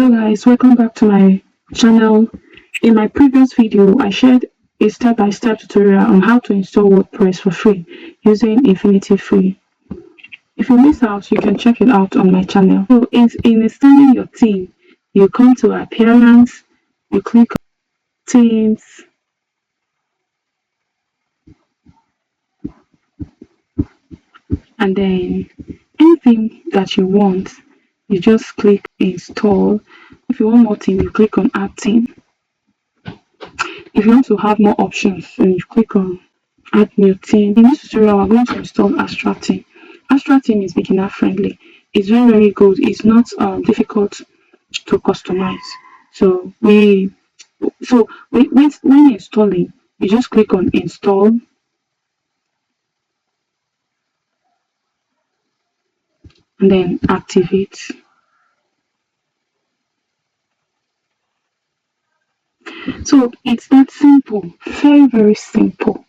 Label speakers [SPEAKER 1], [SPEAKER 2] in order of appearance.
[SPEAKER 1] Hello guys, welcome back to my channel. In my previous video, I shared a step-by-step tutorial on how to install WordPress for free using Infinity Free. If you miss out, you can check it out on my channel. So in installing your theme, you come to Appearance, you click on Themes, and then anything that you want, you just click Install. If you want more theme, you click on Add Theme. If you want to have more options, then you click on Add New Theme. In this tutorial, we're going to install Astra Theme. Astra Theme is beginner friendly. It's very good. It's not difficult to customize. So when installing, you just click on Install, and then Activate. So it's that simple, very simple.